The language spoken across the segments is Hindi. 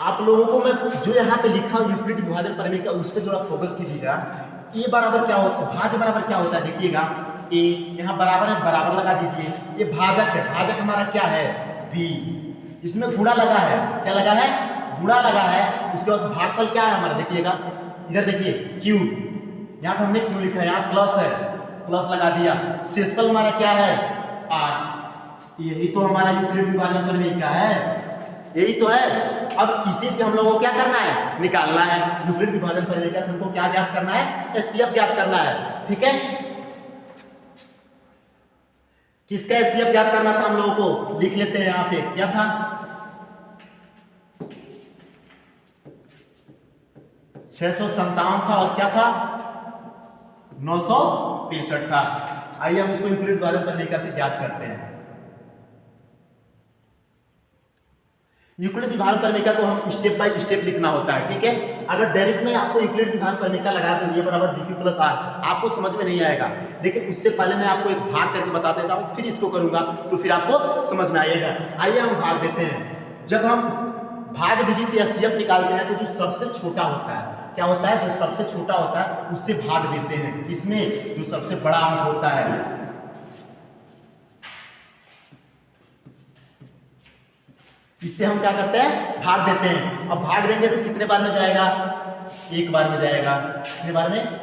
आप लोगों को मैं जो यहाँ पे लिखा हूँ यूक्लिड विभाजन प्रमेय का, उस पर थोड़ा फोकस कीजिएगा। ए बराबर क्या होता है, भाज्य बराबर क्या होता है, देखिएगा ए यहाँ बराबर है, बराबर लगा दीजिए। ये भाजक है, भाजक हमारा क्या है बी, इसमें गुणा लगा है, क्या लगा है गुणा लगा है। उसके बाद भागफल क्या है हमारा, देखिएगा इधर देखिए क्यू, यहाँ पे हमने क्यू लिखा है, यहाँ प्लस है, प्लस लगा दिया। शेषफल हमारा क्या है आर, यही तो हमारा यूक्लिड विभाजन प्रमेय का है, यही तो है। अब इसी से हम लोगों को क्या करना है, निकालना है यूक्लिड विभाजन प्रमेय का। हमको क्या ज्ञात करना है, एचसीएफ ज्ञात करना है, ठीक है। किसका एचसीएफ ज्ञात करना था हम लोगों को, लिख लेते हैं यहाँ पे, क्या था 657 था, और क्या था 963 था। आइए हम इसको यूक्लिड विभाजन प्रमेय से ज्ञात करते हैं। यूक्लिड विभाजन प्रमेय को हम स्टेप बाय स्टेप लिखना होता है, ठीक है। अगर डायरेक्ट में आपको यूक्लिड विभाजन प्रमेय लगा तो ये बराबर bq प्लस r, आपको समझ में नहीं आएगा। लेकिन उससे पहले मैं आपको एक भाग करके बता देता हूँ, फिर इसको करूंगा तो फिर आपको समझ में आएगा। आइए हम भाग देते हैं। जब हम भाग विधि से एचसीएफ निकालते हैं तो जो सबसे छोटा होता है, क्या होता है, जो सबसे छोटा होता है उससे भाग देते हैं। इसमें जो सबसे बड़ा अंश होता है, इससे हम क्या करते हैं, भाग देते हैं। अब भाग देंगे तो कितने बार में जाएगा, एक बार में जाएगा। कितने बार में,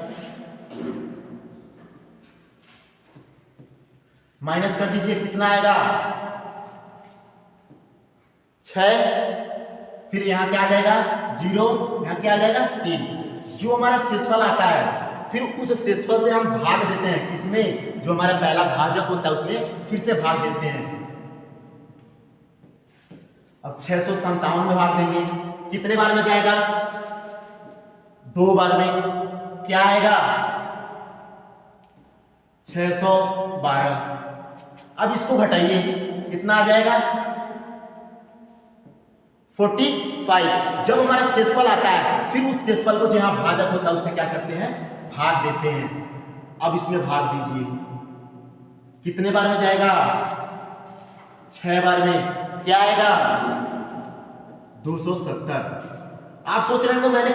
माइनस कर दीजिए, कितना आएगा 6, फिर यहां क्या आ जाएगा 0, यहां क्या आ जाएगा 3। जो हमारा शेषफल आता है, फिर उस शेषफल से हम भाग देते हैं, किसमें, जो हमारा पहला भाजक होता है उसमें फिर से भाग देते हैं। अब 657 में भाग देंगे, कितने बार में जाएगा, 2 बार में। क्या आएगा 612। अब इसको घटाइए, कितना आ जाएगा 45। जब हमारा शेषफल आता है, फिर उस शेषफल को जो यहां भाजक होता है उसे क्या करते हैं, भाग देते हैं। अब इसमें भाग दीजिए, कितने बार में जाएगा 6 बार में। क्या आएगा 270। आप सोच रहे होंगे मैंने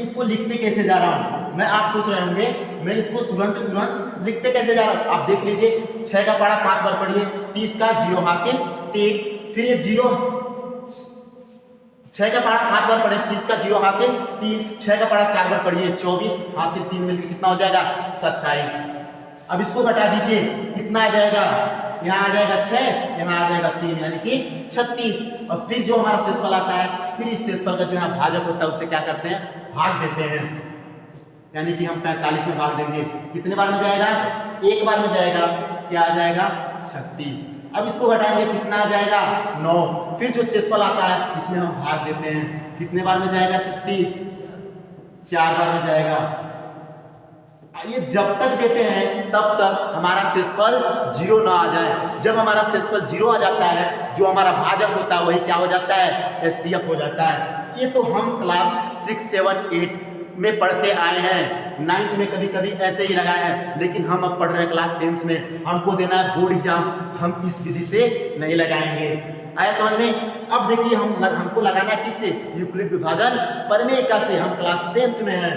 इसको लिखते कैसे जा रहा हूं, आप सोच रहे होंगे मैं इसको तुरंत लिखते कैसे जा रहा हूं। आप देख लीजिए, 6 का पढ़ा 5 बार पढ़िए, 30 का 0 हासिल 3, फिर ये 0, 6 का पढ़ा 5 बार पढ़े, 30 का 0 हासिल 3, 6 का पढ़ा 4 बार पढ़िए, 24 हासिल 3 मिलकर कितना हो जाएगा 27। अब इसको घटा दीजिए, कितना आ जाएगा, यहाँ आ जाएगा 6, यहाँ आ जाएगा 3, यानी कि 36। और फिर जो हमारा शेषफल आता है, फिर इस शेषफल का जो यहाँ भाजक होता है उससे क्या करते हैं, भाग देते हैं। यानी कि हम 45 में भाग देंगे, कितने बार में जाएगा, एक बार में जाएगा। क्या आ जाएगा 36। अब इसको घटाएंगे, कितना आ जाएगा 9। फिर जो शेषफल आता है इसमें हम भाग देते हैं, कितने बार में जाएगा 36, 4 बार में जाएगा। ये जब तक देते हैं तब तक हमारा शेषफल 0 ना आ जाए। जब हमारा शेषफल 0 आ जाता है, जो हमारा भाजक होता है वही क्या हो जाता है, एचसीएफ हो जाता है। ये तो हम क्लास 6, 7, 8 में पढ़ते आए हैं, 9th में कभी कभी ऐसे ही लगाए हैं, लेकिन हम अब पढ़ रहे हैं क्लास 10th में, हमको देना है बोर्ड एग्जाम, हम इस विधि से नहीं लगाएंगे। आया समझ में। अब देखिए हमको लगाना है किससे, यूक्लिड विभाजन प्रमेय का से। हम क्लास 10th में हैं,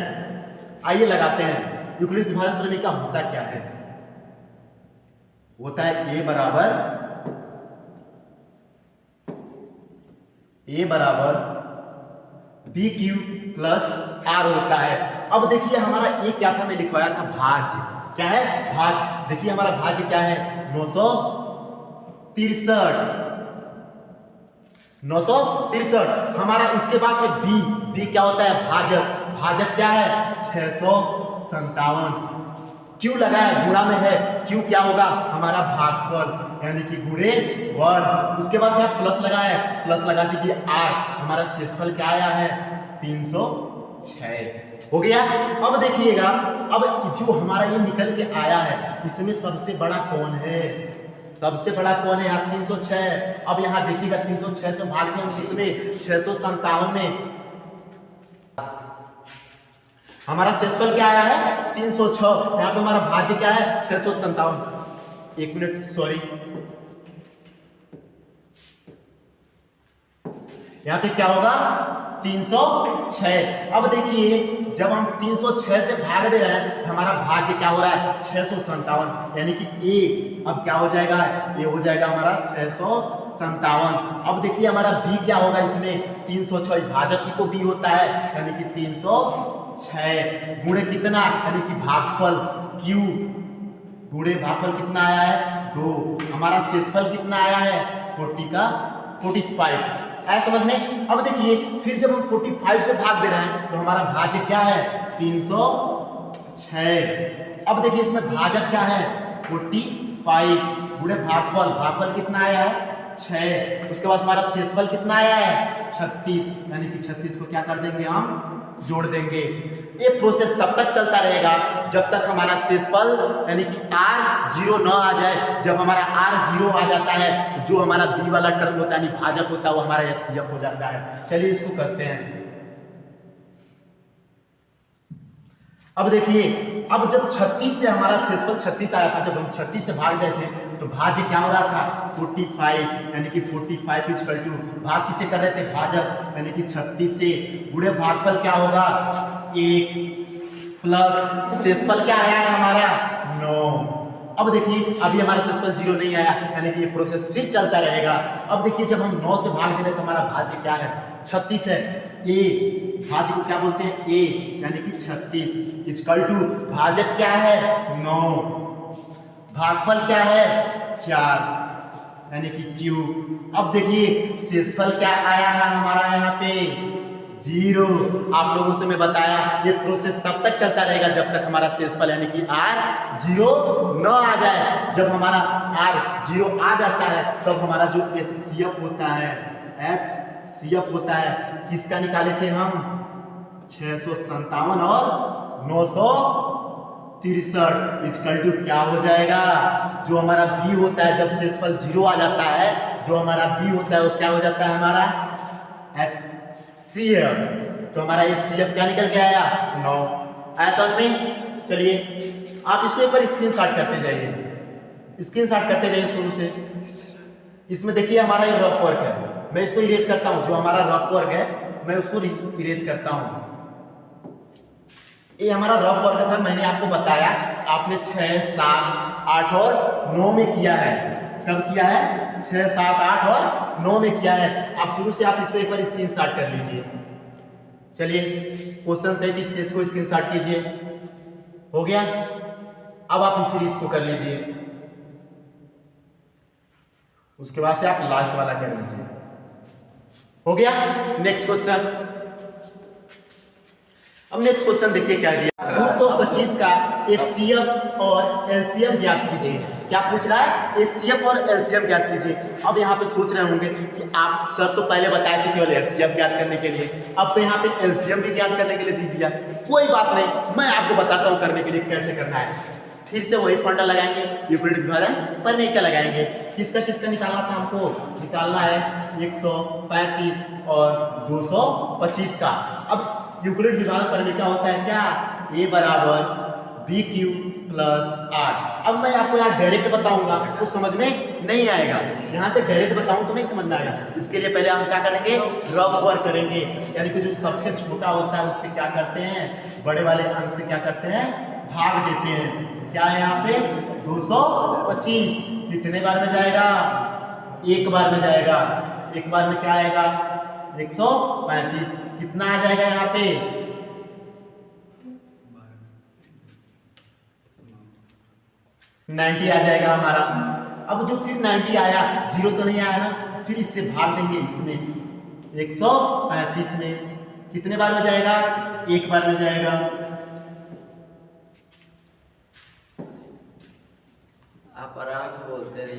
आइए लगाते हैं। यूक्लिड विभाजन प्रमेय का होता क्या है, होता है ए बराबर बी क्यू प्लस आर होता है। अब देखिए हमारा ए क्या था, मैं लिखवाया था भाज्य, क्या है भाज्य। देखिए हमारा भाज्य क्या है 963। हमारा उसके बाद से बी क्या होता है भाजक, भाजक क्या है 657। क्यू लगा है, गुणा में है, क्यू क्या होगा हमारा भागफल, यानी कि गुणे 1। उसके बाद से आप प्लस लगा है, प्लस लगा दीजिए आर, हमारा शेषफल क्या आया है 306 हो गया। अब देखिएगा, अब जो हमारा ये निकल के आया है इसमें सबसे बड़ा कौन है, सबसे बड़ा कौन है यहाँ 306। अब यहाँ देखिएगा 306 से भाग दें किसमें 657 में, हमारा शेषफल क्या आया है 306। यहाँ पे हमारा भाज्य क्या है 657। 1 मिनट सॉरी, यहाँ पे क्या होगा 306। अब देखिए जब हम 306 से भाग दे रहे हैं तो हमारा भाज्य क्या हो रहा है 657, यानी कि ए अब क्या हो जाएगा, ये हो जाएगा हमारा 657। अब देखिए हमारा बी क्या होगा, इसमें 306 भाजक की तो बी होता है, यानी कि 306 गुणे कितना, यानी कि भागफल क्यू गुणे भागफल कितना आया है 2। हमारा शेषफल कितना आया है 40 का 45 है, समझ में। अब देखिए फिर जब हम 45 से भाग दे रहे हैं तो हमारा भाज्य क्या है 306। अब देखिए इसमें भाजक क्या है 45 गुणे भागफल, भागफल कितना आया है 6। उसके बाद हमारा शेषफल कितना आया है 36, यानी कि 36 को क्या कर देंगे हम जोड़ देंगे। ये प्रोसेस तब तक चलता रहेगा जब तक हमारा शेषफल यानी कि r 0 न आ जाए। जब हमारा r 0 आ जाता है जो हमारा b वाला टर्म होता है यानी भाजक होता है वो हमारा HCF हो जाता है। चलिए इसको करते हैं। अब देखिए अब जब 36 से हमारा शेषफल 36 आया था, जब हम 36 से भाग रहे थे तो भाज्य क्या हो रहा था 45, यानी कि 45 इक्वल टू भाग किसे कर रहे थे भाजक, यानी कि 36 से गुणे भागफल क्या होगा 1 प्लस शेषफल क्या आया है हमारा 9। अब देखिए अभी हमारा शेषफल 0 नहीं आया, यानी कि ये प्रोसेस फिर चलता रहेगा। अब देखिए जब हम 9 से भाग दे रहे तो हमारा भाज्य क्या है 36 है, ए भाज्य को क्या बोलते हैं ए, यानी कि 36 इक्वल टू भाजक क्या है 9, भागफल क्या है 4, यानी कि क्यू। अब देखिए शेषफल क्या आया है हमारा यहाँ पे 0। आप लोगों से मैं बताया ये प्रोसेस तब तक चलता रहेगा जब तक हमारा शेषफल यानी कि r 0 न आ जाए। जब हमारा r 0 आ जाता है तब तो हमारा जो HCF होता है, HCF होता है किसका निकाले थे हम 657 और 963 इक्वल टू क्या हो जाएगा, जो हमारा b होता है जब शेषफल 0 आ जाता है, जो हमारा b होता है वो क्या हो जाता है हमारा HCF। तो हमारा HCF क्या निकल के आया 9। ऐसा में चलिए आप इसको एक बार स्क्रीनशॉट करते जाइए, स्क्रीनशॉट करते जाइए शुरू से। इसमें देखिए हमारा ये रफ वर्क है, मैं इसको इरेज करता हूं, जो हमारा रफ वर्क है मैं उसको इरेज करता हूं। ये हमारा रफ वर्क था, मैंने आपको बताया आपने 6, 7, 8 और 9 में किया है। कब किया है 6, 7, 8 और 9 में किया है। आप शुरू से आप इसको एक बार स्क्रीनशॉट कर लीजिए। चलिए क्वेश्चन सहित इस पेज को स्क्रीनशॉट कीजिए, हो गया। अब आप फिर इसको कर लीजिए, उसके बाद से आप लास्ट वाला कर लीजिए, हो गया। नेक्स्ट क्वेश्चन, अब नेक्स्ट क्वेश्चन देखिए क्या दिया 225 का HCF और LCM ज्ञात कीजिए। क्या पूछ रहा है HCF और LCM ज्ञात कीजिए। अब यहाँ पे सोच रहे होंगे कि आप सर तो पहले बताए थे केवल HCF ज्ञात करने के लिए, अब तो यहाँ पे LCM भी ज्ञात करने के लिए दे दिया। कोई बात नहीं, मैं आपको बताता हूँ करने के लिए कैसे करना है। फिर से वही फंडा लगाएंगे, यूक्लिड विभाजन प्रमेय का लगाएंगे। किसका किसका निकालना था हमको, निकालना है 135 और 225 का। अब यूक्लिड विभाजन प्रमेय क्या होता है, क्या A बराबर BQ प्लस R। अब मैं आपको यहाँ डायरेक्ट बताऊंगा तो समझ में नहीं आएगा, यहाँ से डायरेक्ट बताऊं तो नहीं समझ में आएगा। इसके लिए पहले हम क्या करेंगे रफ वर्क करेंगे, यानी कि जो सबसे छोटा होता है उससे क्या करते हैं बड़े वाले अंक से क्या करते हैं भाग देते हैं। क्या है यहाँ पे 225 कितने बार में जाएगा, एक बार में जाएगा। एक बार में क्या आएगा 135, कितना आ जाएगा यहाँ पे 90 आ जाएगा हमारा। अब जो फिर 90 आया 0 तो नहीं आया ना, फिर इससे भाग देंगे इसमें 135 में, कितने बार में जाएगा एक बार में जाएगा।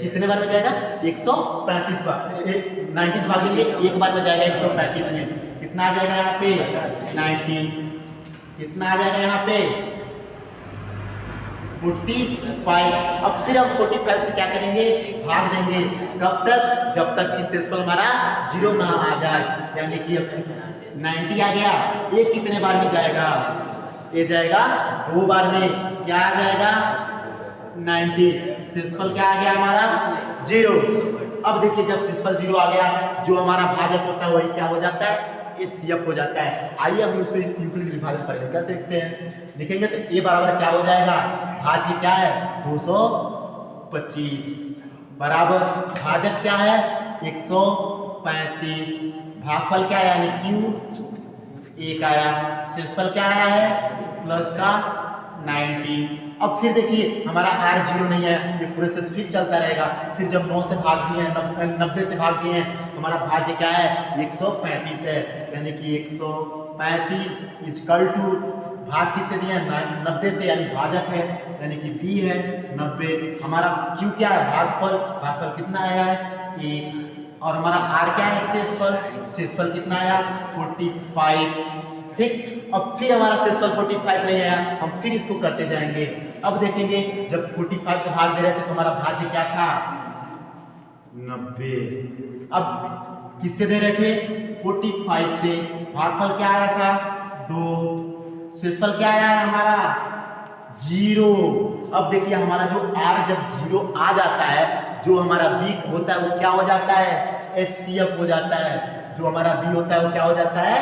कितने बार में जाएगा 135 बार, 90 भाग देंगे एक बार में जाएगा 135 में, कितना आ जाएगा यहाँ पे 90, कितना आ जाएगा यहाँ पे 45। अब फिर हम 45 से क्या करेंगे भाग देंगे, कब तक जब तक कि शेषफल हमारा 0 ना आ जाए, यानी कि 90 आ गया। ये कितने बार में जाएगा, ये जाएगा 2 बार में, क्या आ जाएगा 90। शेषफल क्या आ गया हमारा 0। अब देखिए जब शेषफल 0 आ गया जो हमारा भाजक होता है वही क्या हो जाता है HCF हो जाता है। आइए हम उसको यूक्लिड विभाजन करेंगे, कैसे लिखते हैं, लिखेंगे तो A बराबर क्या हो जाएगा, भाज्य क्या है 225 बराबर भाजक क्या है 135, भागफल क्या है यानी Q 1 आया, शेषफल क्या आया है प्लस का 90। अब फिर देखिए हमारा R 0 नहीं है, ये पूरे से फिर चलता रहेगा, फिर जब 9 से भाग दिए हैं 90 से भाग दिए हैं हमारा भाज्य क्या है 135 है, यानी कि 135 इक्वल टू भाग किससे दिए हैं 90 से, यानी भाजक है यानी कि B है 90। हमारा Q क्या है भागफल, भागफल कितना आया है 1, और हमारा R क्या है शेषफल, शेषफल कितना आया 45। ठीक, अब फिर हमारा शेषफल 45 नहीं आया, हम फिर इसको करते जाएंगे। अब देखेंगे जब 45 से भाग दे रहे थे तो हमारा भाज्य क्या था 90। अब किससे दे रहे थे 45 से, भागफल क्या आया था 2, शेषफल क्या आया है हमारा 0। अब देखिए हमारा जो R जब 0 आ जाता है, जो हमारा B होता है वो क्या हो जाता है HCF हो जाता है, जो हमारा B होता है वो क्या हो जाता है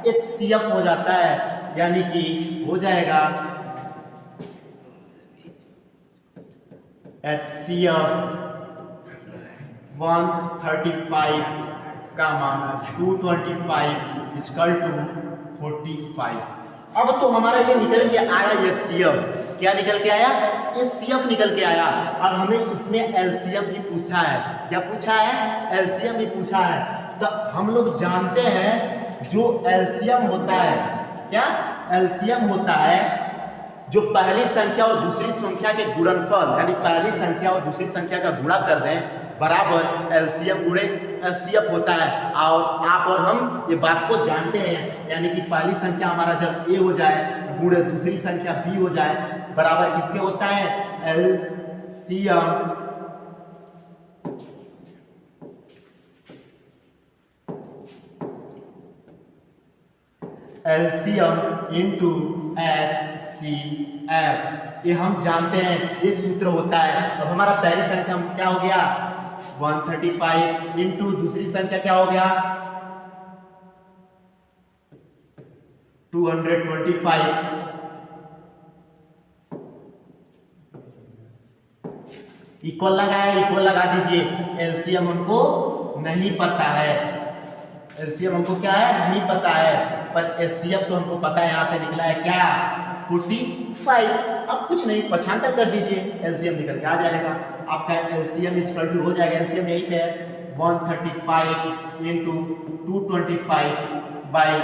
HCF हो जाता है, यानी कि हो जाएगा HCF 135 का मान 225 इक्वल टू 45। अब तो हमारा ये निकल के आया HCF, क्या निकल के आया HCF निकल के आया। और हमें इसमें LCM भी पूछा है, क्या पूछा है LCM भी पूछा है। तो हम लोग जानते हैं जो LCM होता है, क्या LCM होता है जो पहली संख्या और दूसरी संख्या के गुणनफल, यानी पहली संख्या और दूसरी संख्या का गुणा कर दें बराबर LCM गुणे HCF होता है। और आप और हम ये बात को जानते हैं, यानी कि पहली संख्या हमारा जब A हो जाए गुणे दूसरी संख्या B हो जाए बराबर किसके होता है LCM इंटू HCF, ये हम जानते हैं, ये सूत्र होता है। अब हमारा पहली संख्या क्या हो गया 135 इंटू दूसरी संख्या क्या हो गया 225, इक्वल लगाया, इक्वल लगा दीजिए। LCM हमको नहीं पता है, LCM हमको क्या है नहीं पता है, पर HCF तो हमको पता है, यहां से निकला है क्या 45। अब कुछ नहीं पक्षांतर कर दीजिए, LCM निकल के आ जाएगा आपका। LCM इक्वल टू हो जाएगा, LCM यही पे है 135 इंटू 225 बाई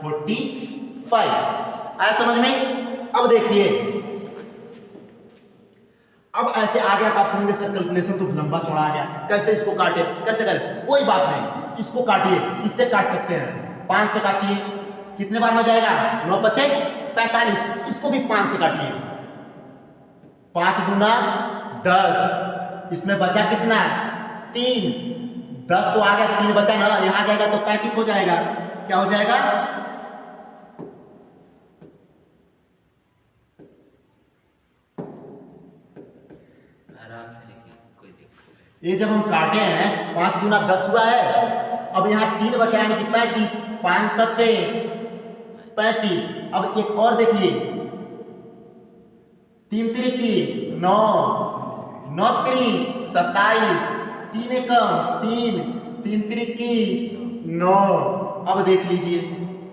45। आया समझ में। अब देखिए अब ऐसे आ गया आप होंगे सर कैलकुलेशन तो लंबा चौड़ा आ गया, कैसे इसको काटे, कैसे करें, कोई बात नहीं, इसको काटिए, इससे काट सकते हैं 5 से काटिए, कितने बार में जाएगा 9 बचे 45, इसको भी 5 से काटिए, 5 दूना 10, इसमें बचा कितना 3, 10 तो आ गया, 3 बचा ना, यहां जाएगा तो 35 हो जाएगा, क्या हो जाएगा ये जब हम काटे हैं 5 दूना 10 हुआ है, अब यहाँ 3 बचा यानी कि 35, 5 सत्ते 35। अब एक और देखिए 3 त्रिकी 9, 9 त्रिक 27, 3 एकम 3, 3 त्रिकी 9। अब देख लीजिए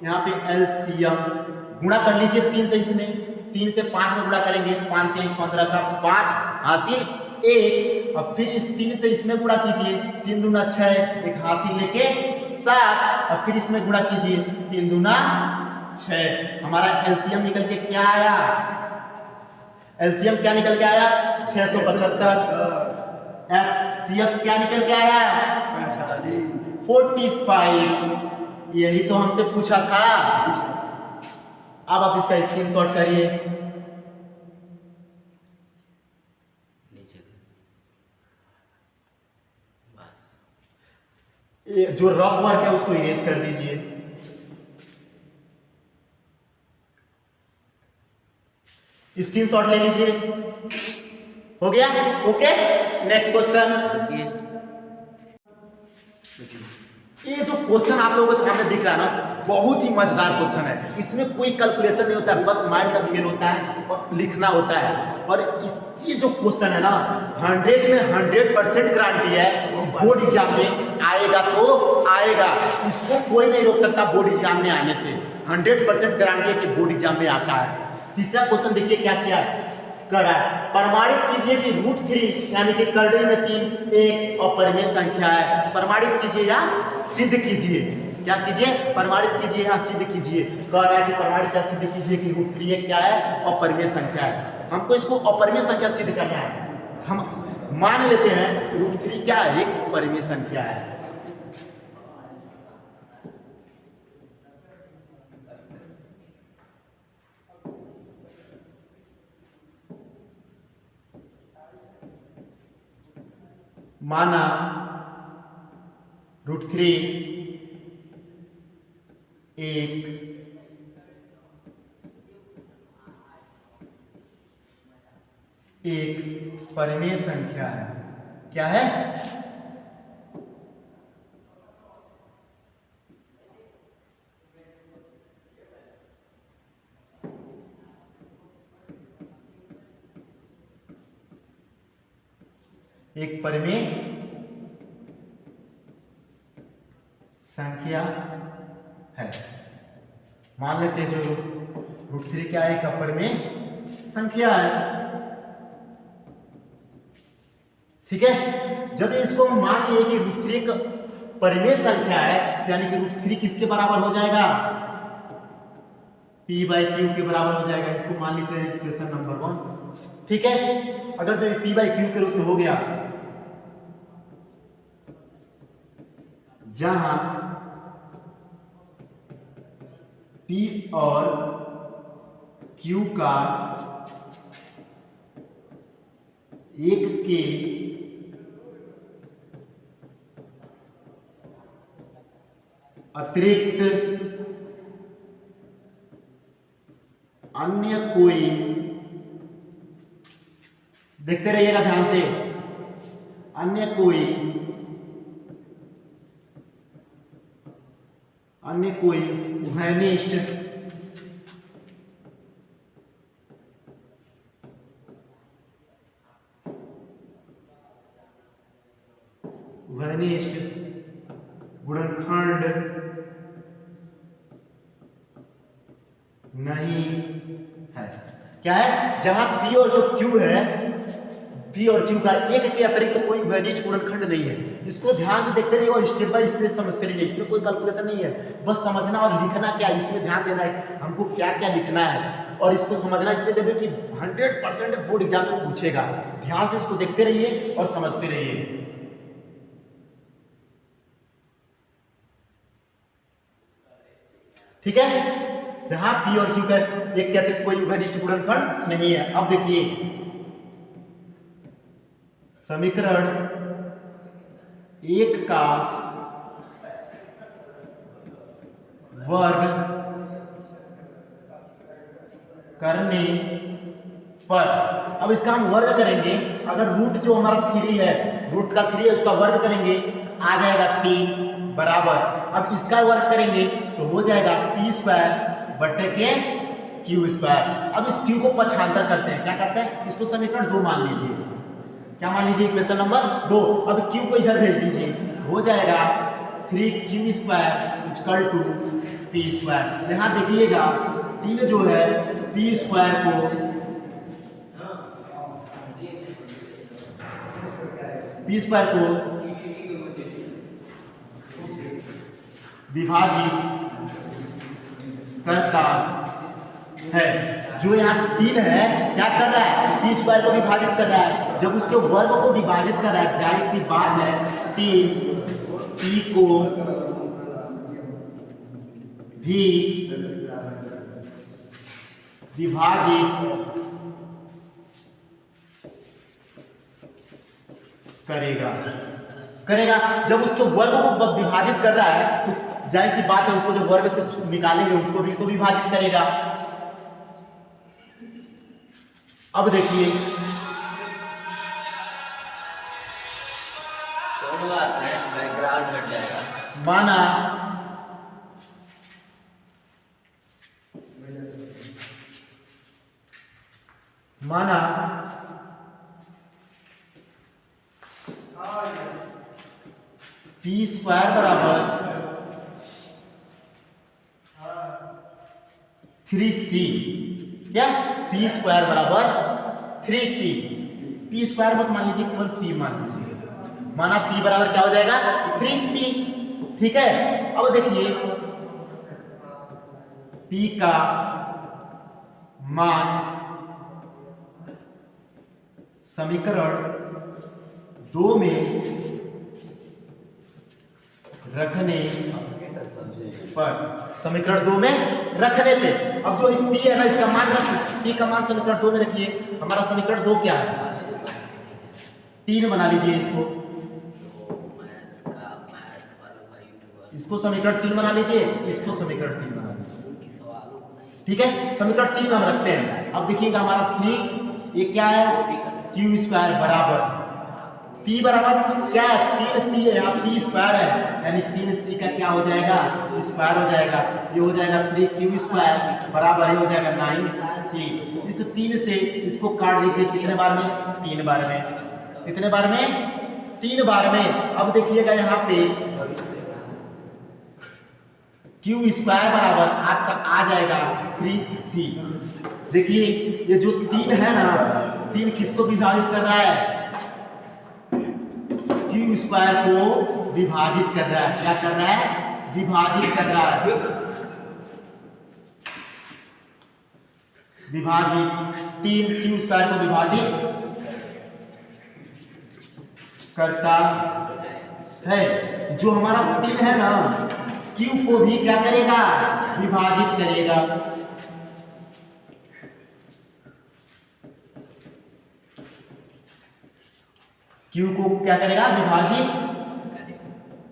यहाँ पे LCM गुणा कर लीजिए 3 से, इसमें 3 से 5 में गुणा करेंगे, 5 3 15 का 5 हासिल 1। अब फिर इस 3 से इसमें गुणा कीजिए, 3 दूना 6, एक हासिल लेके 7, अब फिर इसमें गुणा कीजिए 3 दूना 6। हमारा LCM निकल के क्या आया, LCM क्या निकल के आया 675। HCF क्या निकल के आया 45। यही तो हमसे पूछा था। अब आप इसका स्क्रीनशॉट करिए, जो रफ वर्क है उसको इरेज कर दीजिए। स्क्रीनशॉट ले लीजिए, हो गया ओके। नेक्स्ट क्वेश्चन ये जो क्वेश्चन आप लोगों के सामने दिख रहा है ना, बहुत ही मजेदार क्वेश्चन है। इसमें कोई कैलकुलेशन नहीं होता है, बस माइंड का खेल होता है और लिखना होता है। और ये जो क्वेश्चन है ना, 100 में 100% गारंटी है बोर्ड एग्जाम में आएगा तो आएगा, इसको कोई नहीं रोक सकता बोर्ड एग्जाम में आने से। 100% गारंटी है कि बोर्ड एग्जाम में आता है। तीसरा क्वेश्चन देखिए क्या किया करा है, प्रमाणित कीजिए कि √3 यानी कि करड़ी में 3 एक अपरिमेय संख्या है। प्रमाणित कीजिए या सिद्ध कीजिए, क्या कीजिए, प्रमाणित कीजिए या सिद्ध कीजिए। कह रहा है कि प्रमाणित या सिद्ध कीजिए कि √3 एक क्या है, अपरिमेय संख्या है। हमको इसको अपरिमेय संख्या सिद्ध करना है। हम मान लेते हैं √3 क्या है, एक परिमेय संख्या है। माना √3 एक परिमेय संख्या है। क्या है, एक परिमेय संख्या है। मान लेते हैं जो √3 क्या है, एक अपरिमेय संख्या है। ठीक है, जब इसको हम मान लिए कि √3 एक परिमेय संख्या है, यानी कि √3 किसके बराबर हो जाएगा, p/q के बराबर हो जाएगा। इसको मान लेते हैं इक्वेशन नंबर 1। ठीक है, अगर जो p/q के रूप में हो गया, जहां p और q का एक के अतिरिक्त अन्य कोई, देखते रहिएगा ध्यान से, अन्य कोई उभयनिष्ठ गुणनखंड नहीं है। क्या है, जहां p और जो q है, p और q का एक के अतिरिक्त कोई उभयनिष्ठ गुणनखंड नहीं है। इसको ध्यान से देखते रहिए और स्टेप बाय स्टेप समझते रहिए। इसमें कोई कैलकुलेशन नहीं है, बस समझना और लिखना क्या है, इसमें ध्यान देना है हमको क्या क्या लिखना है और इसको समझना। इसलिए जब कि 100% बोर्ड एग्जाम में पूछेगा, ध्यान से इसको देखते रहिए और समझते रहिए। ठीक है, जहां p और q का एक के अतिरिक्त कोई उभयनिष्ठ गुणनखंड नहीं है। अब देखिए समीकरण 1 का वर्ग करने पर, अब इसका हम वर्ग करेंगे। अगर रूट जो हमारा 3 है, रूट का 3 है, उसका वर्ग करेंगे आ जाएगा 3 बराबर। अब इसका वर्ग करेंगे तो हो जाएगा p² बटे के q²। अब इस q को पक्षांतर करते हैं, क्या करते हैं, इसको समीकरण 2 मान लीजिए। क्या मान लीजिए, इक्वेशन नंबर 2। अब q को इधर भेज दीजिए, हो जाएगा 3q² = p²। यहां देखिएगा 3 जो है p² को विभाजित करता है। जो यहाँ 3 है क्या कर रहा है, p² को विभाजित कर रहा है। जब उसके वर्ग को विभाजित कर रहा है, जाहिर सी बात है 3 p को भी विभाजित करेगा। जब उसको वर्ग को विभाजित कर रहा है तो जाहिर सी बात है उसको जो वर्ग से निकालेंगे उसको भी तो विभाजित करेगा। अब देखिए बैकग्राउंड हट जाएगा। माना पी स्क्वायर बराबर 3c। क्या पी स्क्वायर बराबर 3c। पी स्क्वायर मत मान लीजिए, केवल पी मान लीजिए। माना पी बराबर क्या हो जाएगा 3c। ठीक है, अब देखिए पी का मान समीकरण 2 में रखने पर, समीकरण 2 में रखने पे, अब जो पी है ना इसका मान रख, पी का मान समीकरण 2 में रखिए। हमारा समीकरण 2 क्या है 3 बना लीजिए इसको समीकरण 3 बना लीजिए, इसको समीकरण 3 बना लीजिए। ठीक है, समीकरण 3 हम रखते हैं। अब देखिएगा हमारा 3 ये क्या है क्यू स्क्वायर बराबर पी बराबर क्या है 3c है, यहाँ पी स्क्वायर है, यानी 3c का क्या हो जाएगा स्क्वायर हो जाएगा। ये हो जाएगा 3q स्क्वायर बराबर ये हो जाएगा 9c। इस 3 से इसको काट दीजिए कितने बार में 3 बार में। कितने बार में 3 बार में। अब देखिएगा यहाँ पे q स्क्वायर बराबर आपका आ जाएगा 3c। देखिए ये जो 3 है ना, 3 किसको विभाजित कर रहा है क्यू स्क्वायर को विभाजित कर रहा है। क्या कर रहा है विभाजित कर रहा है, विभाजित 3 क्यू स्क्वायर को विभाजित करता है। जो हमारा 3 है ना क्यू को भी क्या करेगा विभाजित करेगा। क्यू को क्या करेगा विभाजित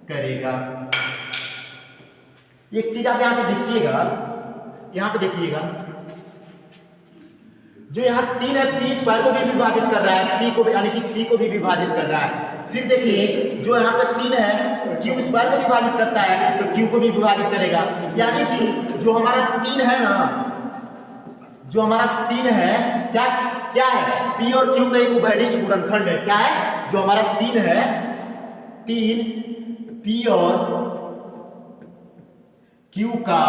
करेगा। एक चीज आप यहां पे देखिएगा, यहां पे देखिएगा जो यहाँ 3 है पी स्क्वायर को भी विभाजित कर रहा है, पी को यानी कि पी को भी विभाजित कर रहा है। फिर देखिए जो यहाँ पे 3 है क्यू स्क्वायर को विभाजित करता है तो क्यू को भी विभाजित करेगा। यानी कि जो हमारा 3 है ना, जो हमारा 3 है क्या क्या है पी और क्यू का एक उभयनिष्ठ गुणनखंड है। क्या है जो हमारा 3 है 3 पी और क्यू का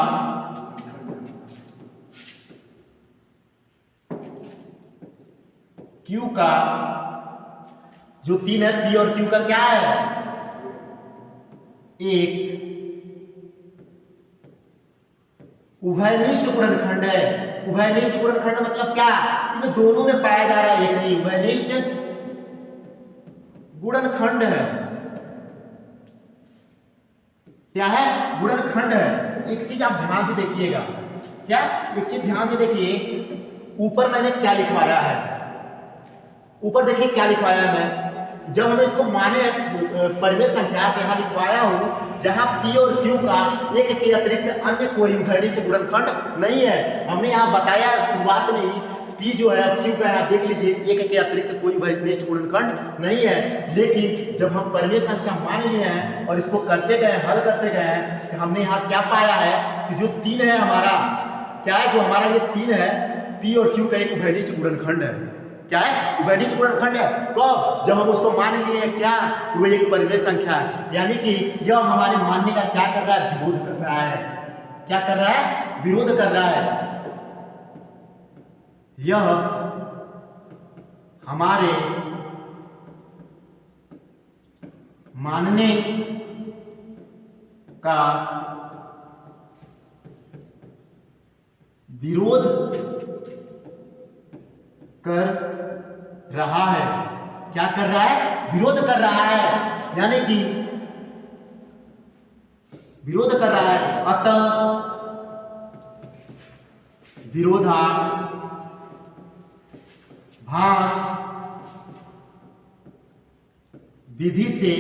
जो 3 है पी और क्यू का क्या है एक उभयनिष्ठ गुणनखंड है। उभयनिष्ठ गुणनखंड मतलब क्या, इनमें दोनों में पाया जा रहा है एक ही उभयनिष्ठ गुणनखंड है। क्या है गुणनखंड है। एक चीज आप ध्यान से देखिएगा, क्या एक चीज ध्यान से देखिए, ऊपर मैंने क्या लिखवाया है, ऊपर देखिए क्या लिखवाया है मैं। जब हम इसको माने परिमेय संख्या के यहाँ लिखवाया हूं जहां पी और क्यू का एक के अतिरिक्त अन्य कोई उभयनिष्ठ गुणनखंड नहीं है। हमने यहाँ बताया शुरुआत में ही पी जो है क्यू का यहाँ देख लीजिए एक के अतिरिक्त कोई उभयनिष्ठ गुणनखंड नहीं है। लेकिन जब हम परिमेय संख्या मान लिए हैं और इसको करते गए हल करते गए हैं तो हमने यहाँ क्या पाया है कि जो 3 है हमारा, क्या है जो हमारा ये 3 है पी और क्यू का एक उभयनिष्ठ गुणनखंड है। क्या है उभयनिष्ठ गुणनखंड है। कब जब हम उसको मान लिए हैं क्या वो एक परिमेय संख्या है। यानी कि यह हमारे मानने का क्या कर रहा है विरोध कर रहा है। क्या कर रहा है विरोध कर रहा है। यह हमारे मानने का विरोध कर रहा है। क्या कर रहा है विरोध कर रहा है, यानी कि विरोध कर रहा है। अतः विरोधाभास विधि से,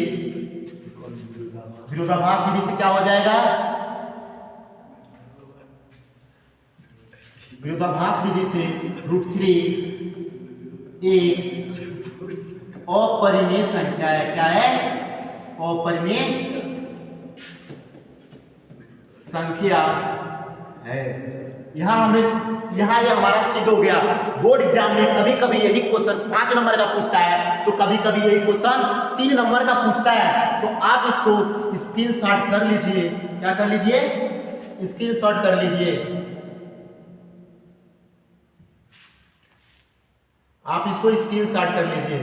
विरोधाभास विधि से क्या हो जाएगा, विरोधाभास विधि से √3 एक अपरिमेय संख्या है। क्या है अपरिमेय संख्या है। यहाँ ये हमारा सिद्ध हो गया। बोर्ड एग्जाम में कभी कभी यही क्वेश्चन 5 नंबर का पूछता है, तो कभी कभी यही क्वेश्चन 3 नंबर का पूछता है। तो आप इसको स्क्रीनशॉट कर लीजिए। क्या कर लीजिए? स्क्रीनशॉट कर लीजिए। आप इसको स्क्रीनशॉट कर लीजिए।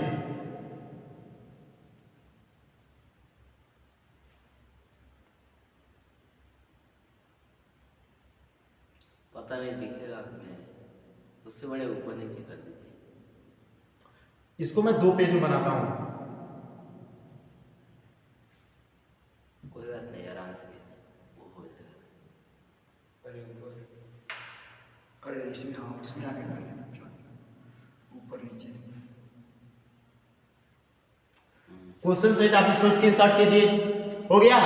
पता नहीं दिखेगा कि उससे बड़े ऊपर नीचे कर दीजिए। इसको मैं 2 पेज में बनाता हूं। कोई बात नहीं, आराम से वो हो जाएगा। अरे इसमें हाँ, इसमें आगे कर देना, ऊपर नीचे। क्वेश्चन सहित आप इसको स्क्रीनशॉट कीजिए। हो गया?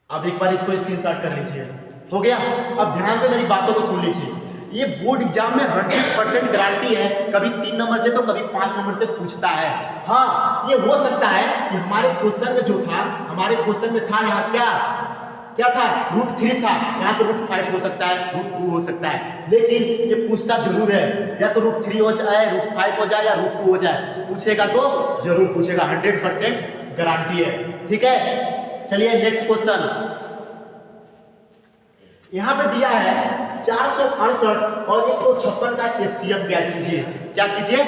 अब एक बार इसको स्क्रीनशॉट कर लीजिए। हो गया? अब ध्यान से मेरी बातों को सुन लीजिए। ये बोर्ड एग्जाम में 100% गारंटी है, कभी 3 नंबर से तो कभी 5 नंबर से पूछता है। हाँ, ये हो सकता है कि हमारे क्वेश्चन में जो था, हमारे क्वेश्चन में था यहाँ क्या था? √3 था। यहाँ पे √5 हो सकता है, √2 हो सकता है, लेकिन ये पूछता जरूर है। या तो √3 हो जाए, √5 हो जाए, या √2 हो जाए। पूछेगा तो जरूर पूछेगा, 100% गारंटी है। ठीक है, चलिए नेक्स्ट क्वेश्चन। यहां पे दिया है 468 और 156 का एचसीएफ ज्ञात कीजिए। क्या कीजिए?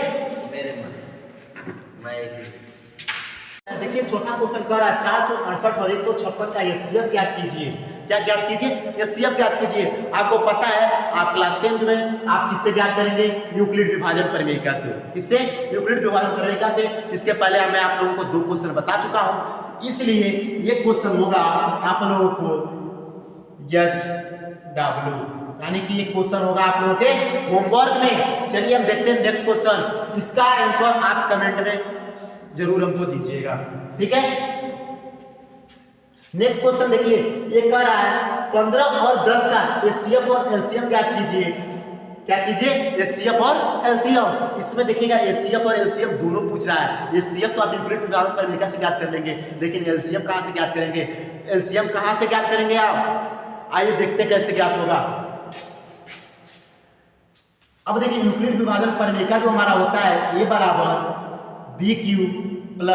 देखिए चौथा क्वेश्चन कर रहा है 468 और 156 का एचसीएफ ज्ञात कीजिए। क्या ज्ञात कीजिए? एचसीएफ ज्ञात कीजिए। आपको पता है, आप क्लास 10th में आप किससे ज्ञात करेंगे? यूक्लिड विभाजन प्रमेयिका से। किससे? यूक्लिड विभाजन प्रमेयिका से। इसके पहले मैं आप लोगों को 2 क्वेश्चन बता चुका हूं, इसलिए ये क्वेश्चन होगा आप लोगों को HW, यानी कि ये क्वेश्चन होगा आप लोगों के होमवर्क में। चलिए हम देखते हैं नेक्स्ट क्वेश्चन। इसका आंसर आप कमेंट में जरूर हमको दीजिएगा। ठीक है, नेक्स्ट क्वेश्चन देखिए। ये कह रहा है 15 और 10 का एचसीएफ और एलसीएम ज्ञात कीजिए। क्या कीजिए? एचसीएफ और एलसीएम। इसमें देखिएगा एचसीएफ और एलसीएम दोनों पूछ रहा है। एचसीएफ तो आप यूक्लिड विभाजन प्रमेयिका से ज्ञात कर लेंगे, लेकिन एलसीएम कहां से ज्ञात करेंगे? एलसीएम कहां से ज्ञात करेंगे आप? आइए देखते हैं कैसे ज्ञात होगा। अब देखिए यूक्लिड विभाजन प्रमेयिका जो हमारा होता है, A = BQ +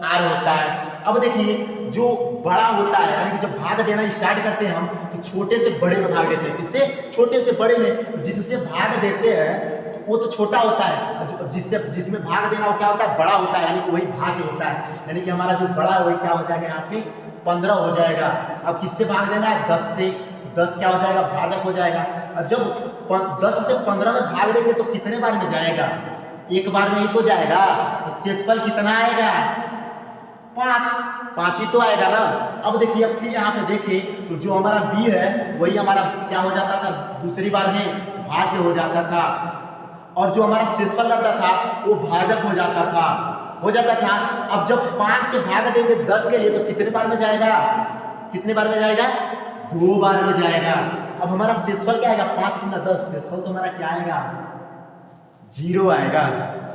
R होता है। अब देखिए जो बड़ा होता है, यानी कि जब भाग देना स्टार्ट करते हैं हम, तो छोटे से बड़े में भाग देते हैं। किससे? छोटे से बड़े में। जिससे भाग देते हैं तो वो तो छोटा होता है, जिसमें भाग देना वो क्या होता है? बड़ा होता है, यानी कि वही भाज्य होता है। यानी कि हमारा जो बड़ा है वही क्या हो जाएगा? यहाँ पे 15 हो जाएगा। अब किससे भाग देना है? 10 से। 10 क्या हो जाएगा? भाजक हो जाएगा। और जब 10 से 15 में भाग देंगे तो कितने बार में जाएगा? एक बार में ही तो जाएगा। शेषफल कितना आएगा? 5 ही तो आएगा ना। अब देखिए, अब फिर यहाँ पे देखिए तो जो हमारा B है वही हमारा क्या हो जाता था? दूसरी बार में भाज्य हो जाता था। और जो हमारा शेषफल रहता था वो भाजक हो जाता था। अब जब 5 से भाग देंगे 10 के लिए तो कितने बार में जाएगा? कितने बार में जाएगा? 2 बार में जाएगा। अब हमारा शेषफल क्या आएगा? 5 × 10, शेषफल तो हमारा क्या आएगा? 0 आएगा।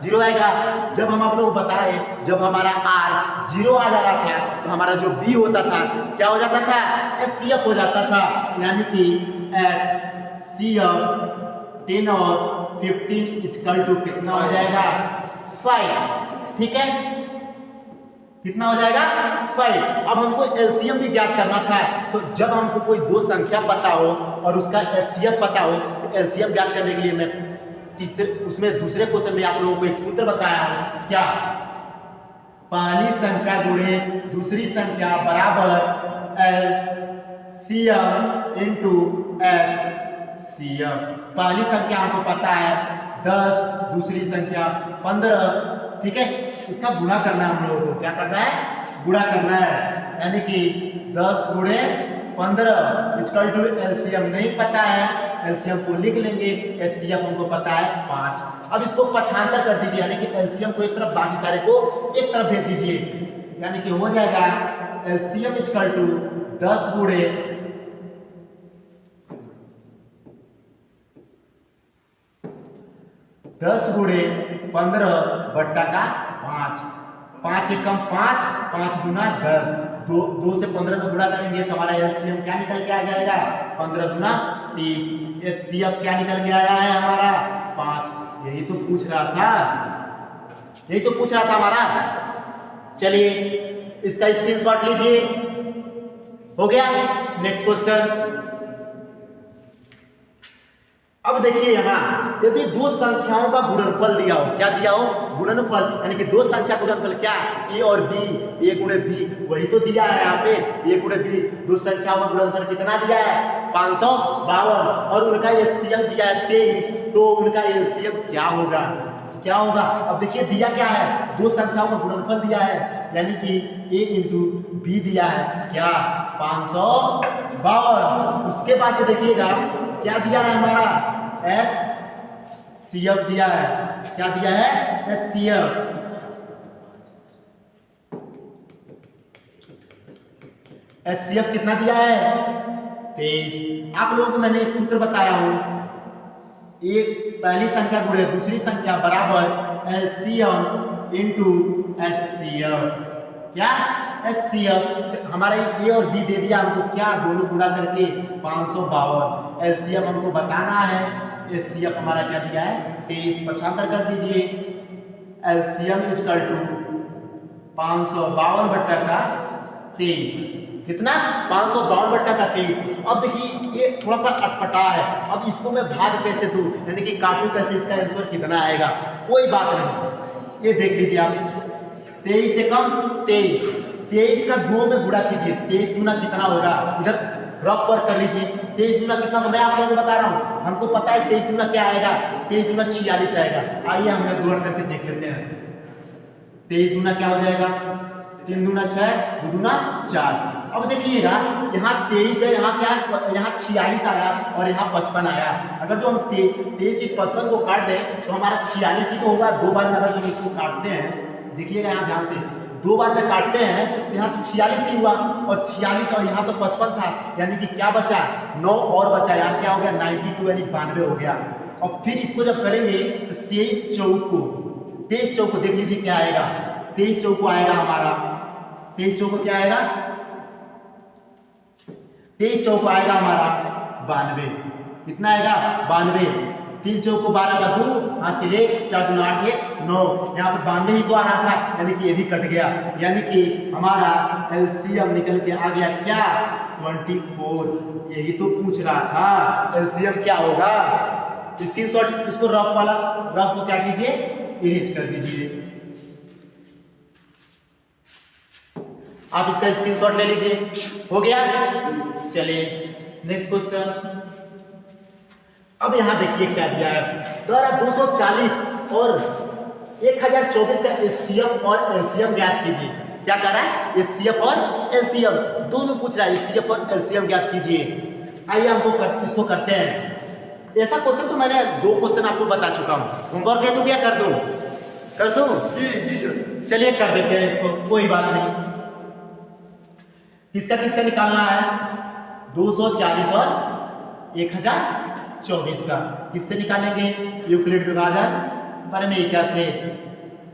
0 आएगा। जब हम आप लोग बताए, जब हमारा R 0 आ जा रहा था तो हमारा जो B होता था क्या हो जाता था? HCF हो जाता था। यानी कि HCF 10 और 15 = कितना हो जाएगा? 5। ठीक है, कितना हो जाएगा? 5। अब हमको एलसीएम भी ज्ञात करना था। तो जब हमको कोई 2 संख्या पता हो और उसका एचसीएफ पता हो, तो एलसीएम ज्ञात करने के लिए मैं दूसरे क्वेश्चन में आप लोगों को एक सूत्र बताया हूं। क्या? पहली संख्या गुणे दूसरी संख्या बराबर एलसीएम × एचसीएफ। पहली संख्या हमको पता है 10, दूसरी संख्या 15। ठीक है, इसका गुणा करना है हम लोगों को। क्या करना है? गुणा करना है। यानी कि 10 × 15 = एलसीएम नहीं पता है, एलसीएम को लिख लेंगे। एचसीएफ हमको पता है 5। अब इसको पक्षांतर कर दीजिए, यानी कि एलसीएम को एक तरफ, बाकी सारे को एक तरफ भेज दीजिए। यानी कि हो जाएगा एलसीएम = 10 × 15/5। 5 एकम 5, 5 गुना 10, 2 से 15 को गुणा करेंगे तो हमारा एलसीएम क्या निकल के आ जाएगा 15 गुना 30। एचसीएफ क्या निकल के आया है हमारा 5। यही तो पूछ रहा था हमारा। चलिए इसका स्क्रीनशॉट लीजिए, हो गया। Next question. अब देखिए यहाँ यदि दो संख्याओं का गुणनफल दिया हो, क्या दिया हो गुणनफल, यानी कि दो संख्या गुणनफल क्या ए और बी, ए गुणे बी, वही तो दिया है यहाँ पे ए गुणे बी। दो संख्याओं का गुणनफल कितना दिया है 552 और उनका एलसीएम दिया है 23, तो उनका एलसीएम क्या होगा? अब देखिए दिया क्या है, दो संख्याओं का गुणनफल दिया है, यानी कि a इंटू बी दिया है क्या 552। उसके बाद से देखिएगा क्या दिया है हमारा HCF दिया है। क्या दिया है HCF। HCF कितना दिया है 23। आप लोगों को मैंने एक सूत्र बताया हूं, एक पहली संख्या गुणे दूसरी संख्या बराबर एलसीएम इनटू HCF। क्या HCF हमारा ए और बी दे दिया हमको, क्या दोनों गुणा करके 552। एलसीएम हमको बताना है, HCF हमारा क्या दिया है 23। 75 कर दीजिए, एलसीएम इक्वल टू 552 बट्टा का 23। कितना 552 बट्टा का 23। अब देखिए ये थोड़ा सा अटपटा है, अब इसको मैं भाग कैसे दूं, यानी कि काटूं कैसे, इसका आंसर कितना आएगा? कोई बात नहीं, ये देख लीजिए आप 23 से कम 23, 23 का 2 में गुणा कीजिए, 23 गुना कितना होगा, इधर रफ वर्क कर लीजिए। 23 गुना कितना होगा मैं आप लोगों को बता रहा हूँ, हमको पता है 23 गुना क्या आएगा, 23 गुना 46 आएगा। आइए हम लोग गुणा करके देख लेते हैं। 23 गुना क्या हो जाएगा 3 दूना 6, 2 दूना 4। अब देखिएगा यहाँ 23 है, यहाँ क्या है, यहाँ 46 आया और यहाँ 55 आया। अगर जो हम 23 से 55 को काट दें तो हमारा 46 ही तो होगा। दो बार में अगर हम इसको काटते हैं, देखिएगा यहाँ ध्यान से, दो बार में काटते हैं तो यहाँ तो 46 ही हुआ और 46 और यहाँ तो 55 था, यानी कि क्या बचा 9 और बचा, यहाँ क्या हो गया 92 यानी 92 हो गया। और फिर इसको जब करेंगे तो 23 चौक को देख लीजिए क्या आएगा, 23 चौक को आएगा हमारा, 23 चौक को क्या आएगा 23 चौक को आएगा हमारा 92। कितना आएगा 92। 3 चौक को 12 का 2, हाथ से 1, 4 दूना 8, 9, यहाँ पर 92 ही तो आ रहा था, यानी कि ये भी कट गया, यानी कि हमारा एलसीएम निकल के आ गया क्या 24। यही तो पूछ रहा था एलसीएम क्या होगा। स्क्रीनशॉट, इसको रफ को क्या कीजिए इरेज कर दीजिए। आप इसका स्क्रीनशॉट ले लीजिए, हो गया। चलिए नेक्स्ट क्वेश्चन। अब यहां देखिए क्या दिया है, द्वारा 240 और 1024 का एचसीएफ और एलसीएम ज्ञात कीजिए। क्या कर रहा है एचसीएफ और एलसीएम दोनों पूछ रहा है, एचसीएफ और एलसीएम ज्ञात कीजिए। आइए हमको इसको करते हैं। ऐसा क्वेश्चन तो मैंने 2 क्वेश्चन आपको बता चुका हूं, होमवर्क है तो क्या कर दूं जी सर। चलिए कर देते हैं इसको, कोई बात नहीं। किसका निकालना है 240 और 1024 का, किससे निकालेंगे यूक्लिड विभाजन परिमेय से।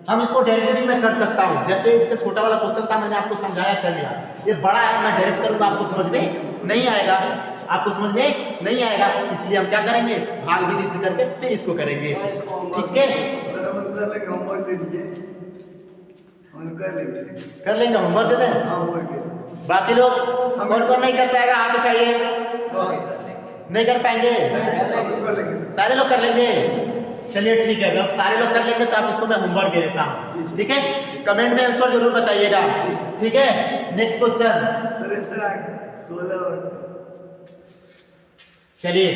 हम इसको डेरिवेटिव में कर सकता हूं, जैसे इसका छोटा वाला क्वेश्चन था मैंने आपको समझाया कर लिया। ये बड़ा है, मैं डायरेक्ट करूंगा आपको समझ में नहीं आएगा, इसलिए हम क्या करेंगे भाग विधि से करके फिर इसको करेंगे, ठीक है। होमवर्क दे दीजिए, हम कर लेंगे होमवर्क दे दें। बाकी लोग कौन नहीं कर पाएगा हाथ उठाइए, नहीं कर पाएंगे, सारे लोग कर लेंगे। चलिए ठीक है, जब सारे लोग कर लेंगे तो आप इसको मैं होमवर्क दे देता हूँ, ठीक है। कमेंट में आंसर जरूर बताइएगा, ठीक है। Next question. चलिए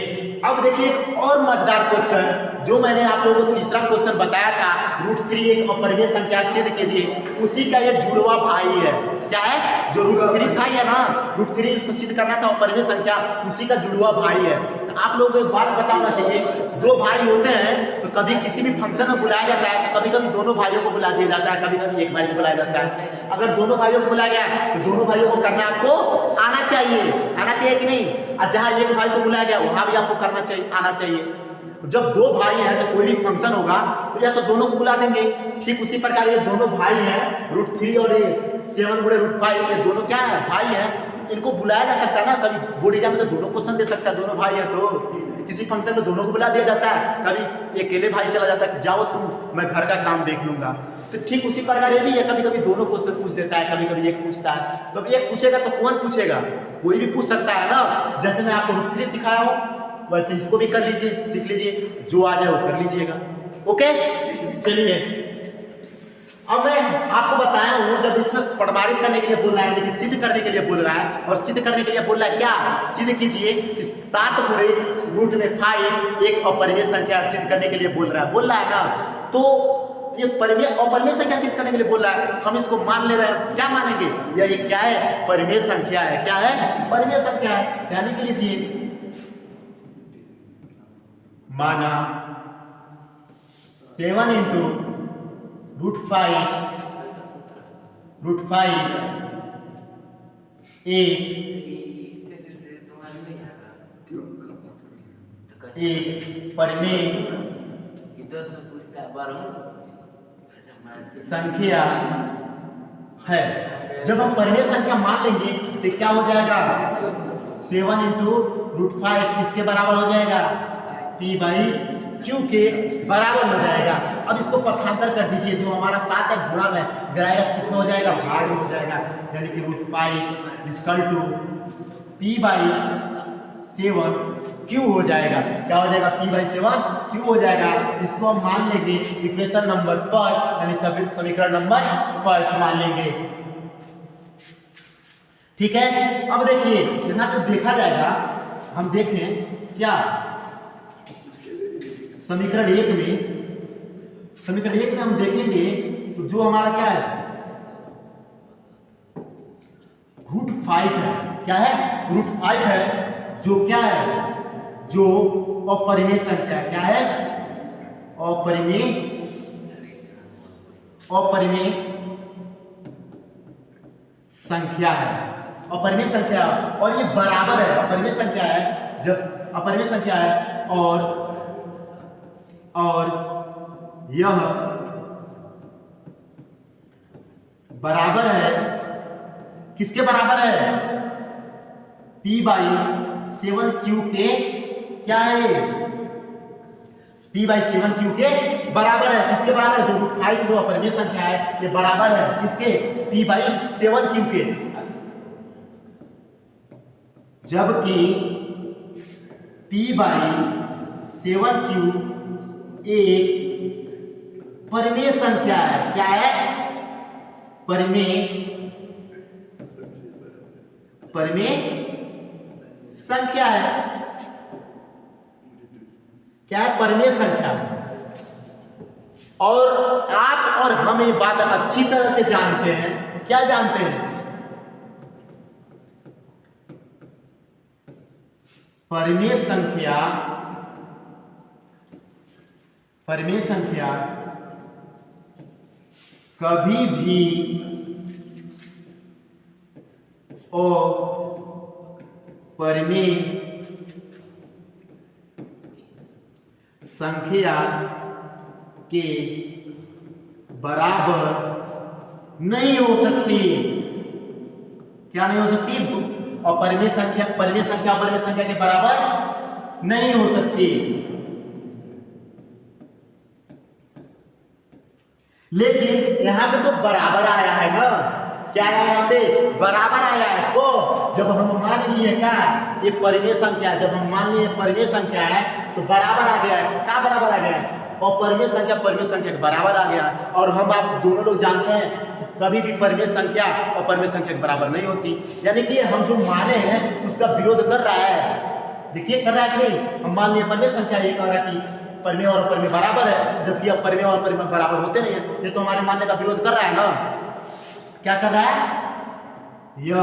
अब देखिए और मजेदार क्वेश्चन, जो मैंने आप लोगों को तीसरा क्वेश्चन बताया था √3 एक अपरिमेय संख्या सिद्ध कीजिए, उसी का ये जुड़वा भाई है। क्या है जो √3 था ये ना, √3 उसको सिद्ध करना था अपरिमेय संख्या, उसी का जुड़वा भाई है। आप लोगों को एक बात पता होना चाहिए, 2 भाई होते हैं तो कभी किसी भी फंक्शन में बुलाया जाता है तो कभी कभी दोनों भाइयों को बुला दिया जाता है, कभी कभी एक भाई को बुलाया जाता है। अगर दोनों भाइयों को बुलाया गया तो दोनों भाइयों को करना आपको आना चाहिए कि नहीं। और जहां एक भाई को बुलाया गया वहां भी आपको करना चाहिए, आना चाहिए। जब दो भाई हैं तो कोई भी फंक्शन होगा तो या तो दोनों को बुला देंगे। ठीक उसी प्रकार ये दोनों भाई हैं, √3 और ये 7 गुणे √5, ये दोनों क्या है, भाई हैं, इनको बुलाया जा सकता है ना। कभी बोर्ड एग्जाम में तो दोनों क्वेश्चन दे सकता है, दोनों भाई हैं तो किसी फंक्शन में दोनों को बुला दिया जाता है। कभी अकेले भाई चला जाता है कि जाओ तुम, मैं घर का काम देख लूंगा। तो ठीक उसी प्रकार ये भी है, कभी कभी दोनों क्वेश्चन पूछ देता है, कभी कभी एक पूछता है। तो एक पूछेगा तो कौन पूछेगा, कोई भी पूछ सकता है ना। जैसे मैं आपको √3 सिखाया हूँ वैसे इसको भी कर लीजिए, सीख लीजिए, जो आ जाए वो कर लीजिएगा। ओके चलिए, अब मैं आपको बताया हूँ जब इसमें प्रमाणित करने के लिए बोल रहा है, लेकिन सिद्ध करने के लिए बोल रहा है, और सिद्ध करने के लिए बोल रहा है क्या, सिद्ध कीजिए। 7 गुणे √5 एक अपरिमेय संख्या सिद्ध करने के लिए बोल रहा है ना। तो ये अपरिमेय संख्या सिद्ध करने के लिए बोल रहा है, हम इसको मान ले रहे हैं। क्या मानेंगे, ये क्या है, परिमेय संख्या है। क्या है, परिमेय संख्या है। यानी कि लीजिए, माना 7 × √5 एक परिमेय संख्या है। जब हम परिमेय संख्या मान लेंगे तो क्या हो जाएगा, 7 × √5 किसके बराबर हो जाएगा, P/Q के बराबर हो जाएगा। अब इसको पक्षांतर कर दीजिए, जो हमारा 7 है गुणा में गिराएगा तो किसमें हो जाएगा, भाग में हो जाएगा। यानी कि √5 = P/7 Q हो जाएगा। क्या हो जाएगा, P/7 Q हो जाएगा। इसको हम मान लेंगे इक्वेशन नंबर 1, यानी समीकरण नंबर 1 मान लेंगे। ठीक है, अब देखिए यहाँ जो देखा जाएगा, हम देखें क्या समीकरण 1 में हम देखेंगे तो जो हमारा क्या है, √5 है। क्या है, √5 है, जो क्या है, जो अपरिमेय संख्या। क्या है, अपरिमेय संख्या है, अपरिमेय संख्या। और ये बराबर है, अपरिमेय संख्या है, जब अपरिमेय संख्या है और यह बराबर है, किसके बराबर है, P/7Q के, क्या है, P/7Q के बराबर है। किसके बराबर है, जो √5 जो अपरिमेय संख्या है, ये बराबर है किसके, P/7Q के। जबकि P/7Q एक परिमेय संख्या है। क्या है, परिमेय संख्या है। क्या है, परिमेय संख्या। और आप और हम ये बात अच्छी तरह से जानते हैं। क्या जानते हैं, परिमेय संख्या कभी भी अपरिमेय संख्या के बराबर नहीं हो सकती। क्या नहीं हो सकती, अपरिमेय संख्या परिमेय संख्या के बराबर नहीं हो सकती। लेकिन यहां पे तो बराबर आया है ना, क्या है, यहाँ पे बराबर आया है। तो जब हम मान लिए क्या, ये परिमेय संख्या है, जब हम मान लिए परिमेय संख्या है तो बराबर आ गया है। क्या बराबर आ गया है, और परिमेय संख्या के बराबर आ गया। और हम आप दोनों लोग जानते हैं कभी भी परिमेय संख्या और परिमेय संख्या के बराबर नहीं होती। यानी कि हम जो माने हैं उसका विरोध कर रहा है। देखिए कर रहा है कि नहीं, हम मान लिए परिमेय संख्या, ये कह रहा है कि परिमेय और अपरिमेय बराबर है, जबकि अब परिमेय और अपरिमेय बराबर होते नहीं है। ये तो हमारे मानने का विरोध कर रहा है ना। क्या कर रहा है, यह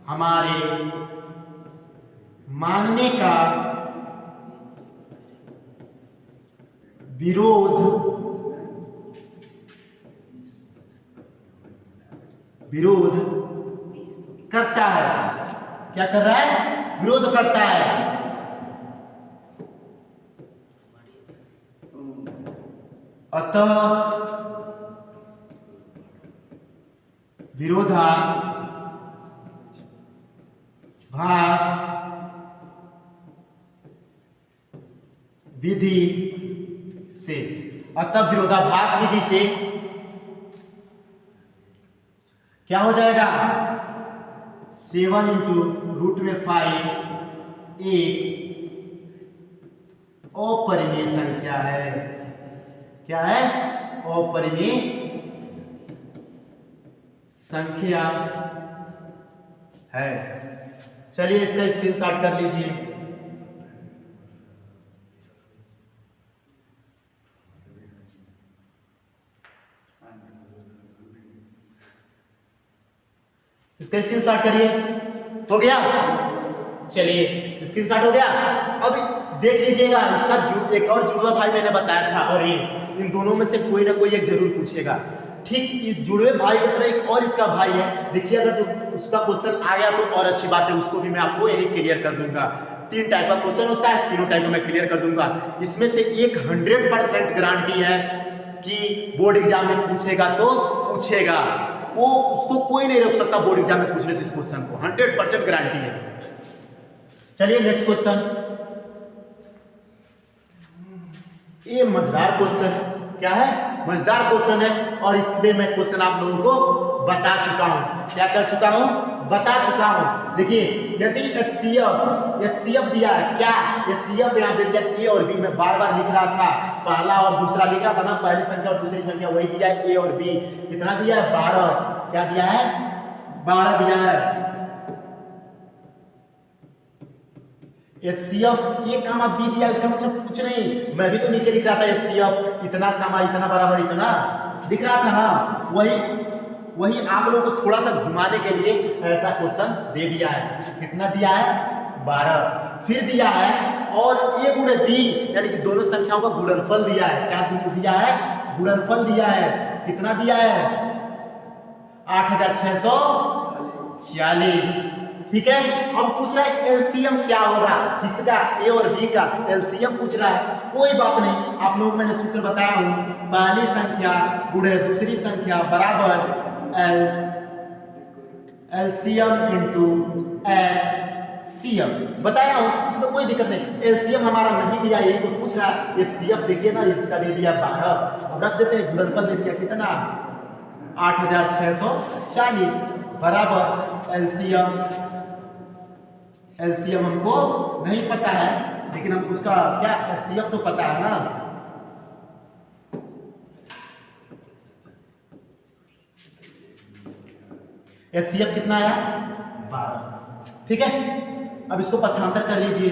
हमारे मानने का विरोध करता है। क्या कर रहा है, विरोध करता है। अतः विरोधाभास विधि से, अतः विरोधाभास विधि से क्या हो जाएगा 7 इंटू रूट में 5 एक अपरिमेय संख्या है। क्या है? अपरिमेय संख्या है। चलिए इसका स्क्रीनशॉट कर लीजिए। इसका स्क्रीनशॉट करिए। हो गया? चलिए स्क्रीनशॉट हो गया। अब देख लीजिएगा इसका एक और जुड़वा भाई मैंने बताया था, और ये इन दोनों में से कोई ना कोई एक जरूर पूछेगा। ठीक इस जुड़वे भाई की तरह एक और इसका भाई है। देखिए अगर जो उसका क्वेश्चन आ गया तो और अच्छी बात है, उसको भी मैं आपको यही क्लियर कर दूंगा। 3 टाइप का क्वेश्चन होता है, तीनों टाइप को मैं क्लियर कर दूंगा। इसमें से एक 100% गारंटी है कि बोर्ड एग्जाम में पूछेगा तो पूछेगा, वो उसको कोई नहीं रोक सकता बोर्ड एग्जाम में पूछने से इस क्वेश्चन को, 100% गारंटी है। चलिए नेक्स्ट क्वेश्चन। ये मजेदार क्वेश्चन क्या है? मजेदार क्वेश्चन है, और इसमें मैं क्वेश्चन आप लोगों को बता चुका हूं। क्या कर चुका हूं? बता चुका हूं। देखिए यदि HCF दिया है, क्या HCF यहाँ दे दिया A और B, में बार बार लिख रहा था, पहला और दूसरा लिख रहा था ना, पहली संख्या और दूसरी संख्या वही दिया है A और B। कितना दिया है? 12। क्या दिया है? 12 दिया है। HCF A कामा B दिया, इसका मतलब कुछ नहीं, मैं भी तो नीचे लिख रहा था HCF इतना कामा इतना बराबर इतना दिख रहा था ना, वही आप लोगों को थोड़ा सा घुमाने के लिए ऐसा क्वेश्चन दे दिया है। कितना दिया है? 12। फिर दिया है और A गुणे B, यानी कि दोनों संख्याओं का गुणनफल दिया है। क्या दिया है? गुणनफल दिया है। कितना दिया है? 8640। ठीक है। अब पूछ रहा है एलसीएम क्या होगा, किसका? A और B का एलसीएम पूछ रहा है। कोई बात नहीं, आप लोगों को मैंने सूत्र बताया हूं, पहली संख्या गुणे दूसरी संख्या बराबर एलसीएम इंटू एचसीएफ बताया हूं, इसमें कोई दिक्कत नहीं। एलसीएम हमारा नहीं दिया, यही तो पूछ रहा है। एचसीएफ देखिए ना, इसका दे दिया 12। अब रख देते हैं, गुणनफल दे दिया कितना? 8640 बराबर एलसीएम हमको नहीं पता है, लेकिन हम उसका क्या एचसीएफ तो पता है ना। एचसीएफ कितना आया? 12। ठीक है। अब इसको पक्षांतर कर लीजिए।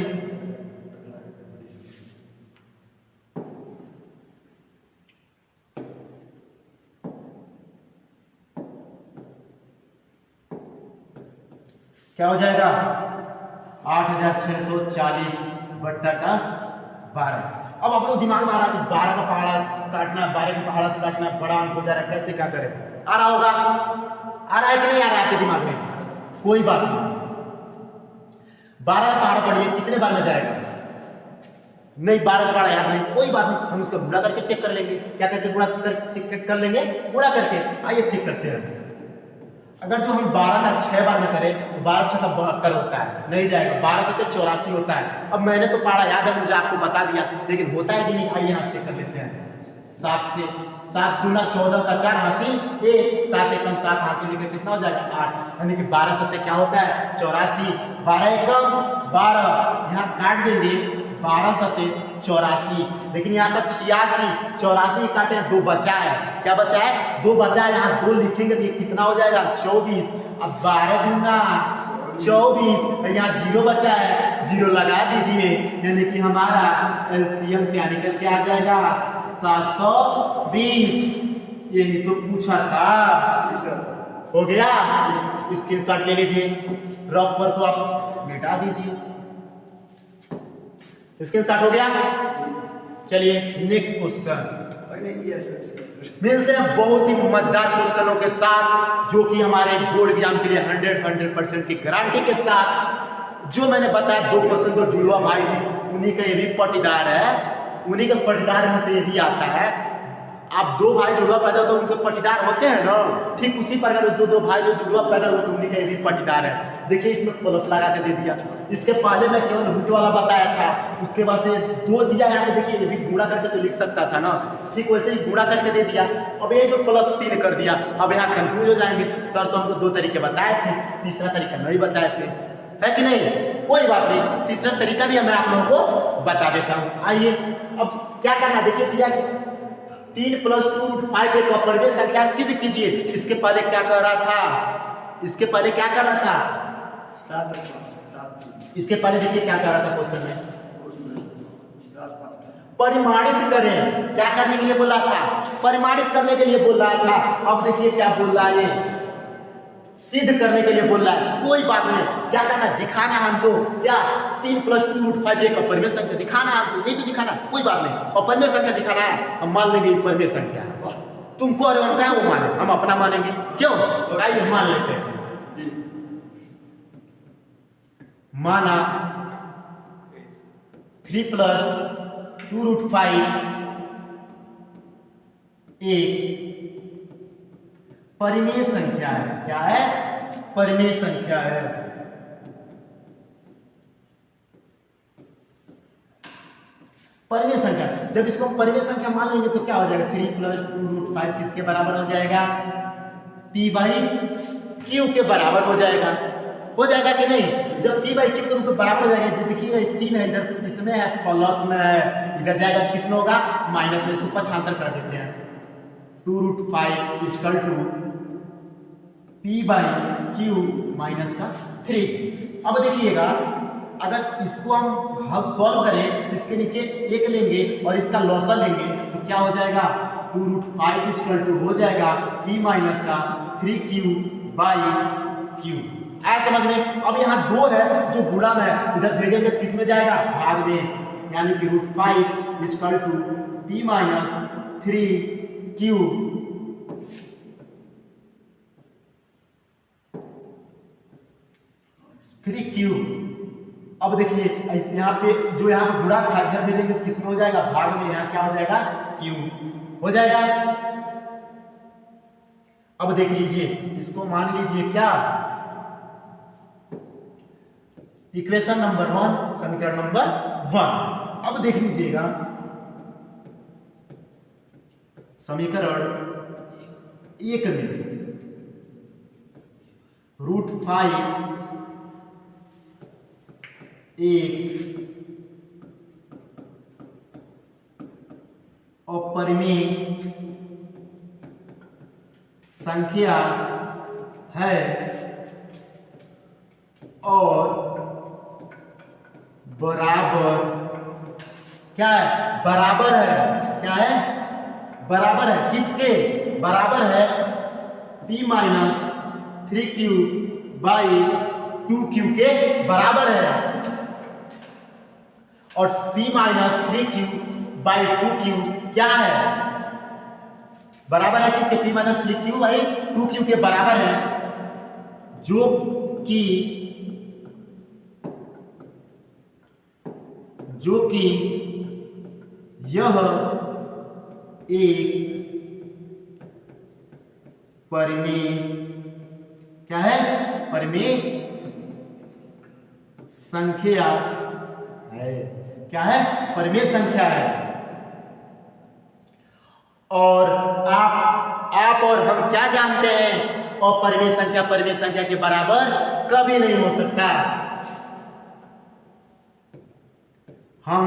क्या हो जाएगा? 8640 बट्टा का 12। अब आप लोग दिमाग में आ रहा है कि 12 का पहाड़ा काटना है, 12 के पहाड़ा से काटना है, बड़ा अंक हो जा रहा है, कैसे क्या करें? आ रहा होगा? आ रहा है कि नहीं आ रहा है आपके दिमाग में? कोई बात नहीं, 12 का पहाड़ा पढ़िए, कितने बार में जाएगा? नहीं, 12 का पहाड़ा याद नहीं, कोई बात नहीं, हम इसका गुणा करके चेक कर लेंगे। क्या करके गुणा कर लेंगे? गुणा करके। आइए चेक करते हैं। अगर जो हम 12 का 6 बार में करें तो 12 6 का 72 होता है, नहीं जाएगा। 12 से 84 होता है। अब मैंने तो पहाड़ा याद है, मुझे आपको बता दिया, लेकिन होता है कि नहीं? आइए यहाँ चेक कर लेते हैं। 7 से 7 दूना 14 का 4 हासिल 1, 7 एकम 7 हासिल लेकर कितना हो जाएगा? 8। यानी कि 12 सत्ते क्या होता है? 84। 12 एकम 12, यहाँ काट देंगे, 12 सत्ते 84, लेकिन यहाँ का 86, 84 काटे, 2 बचा है। क्या बचा है? 2 बचा है। यहाँ 2 लिखेंगे तो कितना हो जाएगा? 24। अब 12 दूना 24, यहाँ 0 बचा है, 0 लगा दीजिए, यानी कि हमारा एलसीएम क्या निकल के आ जाएगा? 720। यही तो पूछा था। हो गया? स्क्रीनशॉट ले लीजिए, रफ पर तो आप मिटा दीजिए। स्क्रीनशॉट हो गया? चलिए नेक्स्ट क्वेश्चन मिलते हैं बहुत ही मजेदार क्वेश्चनों के साथ, जो कि हमारे बोर्ड एग्जाम के लिए 100% की गारंटी के साथ। जो मैंने बताया 2 क्वेश्चन तो जुड़वा भाई थे, उन्हीं का ये भी पटीदार है, उन्हीं के पटीदार में से ये भी आता है। आप दो भाई जुड़वा पैदा होते हैं उनके पटीदार होते हैं ना, ठीक उसी प्रकार दो भाई जो जुड़वा पैदा हुए उन्हीं के भी पटीदार है। देखिए इसमें प्लस लगा के दे दिया, इसके पहले मैं केवल रूट वाला बताया था, उसके बाद से 2 दिया यहाँ पे। देखिए ये भी गुणा करके तो लिख सकता था ना, ठीक वैसे ही गुणा करके दे दिया। अब एक +3 कर दिया। अब यहाँ कंफ्यूज हो जाएंगे, सर तो हमको 2 तरीके बताए थे, तीसरा तरीका नहीं बताए थे, है कि नहीं? कोई बात नहीं, तीसरा तरीका भी मैं आप लोगों को बता देता हूँ। आइए अब क्या करना, देखिए दिया कि 3 + 2 √5 एक अपरिमेय संख्या सिद्ध कीजिए। इसके पहले क्या कर रहा था, इसके पहले क्या कर रहा था, 7 इसके पहले देखिए क्या कर रहा था क्वेश्चन में, 7 5 परिमाणित करें। क्या करने के लिए बोला था, परिमाणित करने के लिए बोल रहा था। अब देखिए क्या बोल रहा है, सिद्ध करने के लिए बोल रहा है। कोई बात नहीं, क्या करना, दिखाना है हमको, क्या 3 + 2 √5 एक अपरिमेय संख्या दिखाना है हमको, यही तो दिखाना। कोई बात नहीं, अपरिमेय संख्या दिखाना है, हम मान लेंगे अपरिमेय संख्या। तुमको और हम क्या वो माने, हम अपना मानेंगे, क्यों? आइए मान लेते हैं। माना 3 + 2 √5 एक परिमेय संख्या है। क्या है, परिमेय संख्या है। परिमेय संख्या, जब इसको हम परिमेय संख्या मान लेंगे तो क्या हो जाएगा, 3 + 2 √5 किसके बराबर हो जाएगा, P/Q के बराबर हो जाएगा। हो जाएगा कि नहीं? जब P/Q के रूप में बराबर हो जाएगा, देखिए 3 है इधर, इसमें है प्लस में है, इधर जाएगा तो किसमें होगा, माइनस में। इसको पक्षांतर कर देते हैं, 2 √5 = P/Q - 3। अब देखिएगा, अगर इसको हम सॉल्व करें, इसके नीचे 1 लेंगे और इसका लॉसा लेंगे तो क्या हो जाएगा, 2 √5 हो जाएगा P - 3Q/Q। आया समझ में? अब यहाँ 2 है जो गुणा में है, इधर भेजेंगे तो किस में जाएगा, भाग में, यानी कि √5 = P - 3Q। अब देखिए यहाँ पे जो यहाँ पे गुणा था, इधर भेजेंगे तो किसमें हो जाएगा, भाग में, यहाँ क्या हो जाएगा, Q हो जाएगा। अब देख लीजिए, इसको मान लीजिए क्या, इक्वेशन नंबर 1, समीकरण नंबर 1। अब देख लीजिएगा, समीकरण 1 में √5 एक अपरिमेय संख्या है और बराबर, क्या है, बराबर है, क्या है, बराबर है, किसके बराबर है, P - 3Q/2Q के बराबर है। और P - 3Q/2Q क्या है, बराबर है किसके, P - 3Q/2Q के बराबर है, जो कि यह एक परिमेय, क्या है, परिमेय संख्या है। क्या है, परिमेय संख्या है। और आप और हम क्या जानते हैं, अपरिमेय संख्या परिमेय संख्या के बराबर कभी नहीं हो सकता। हम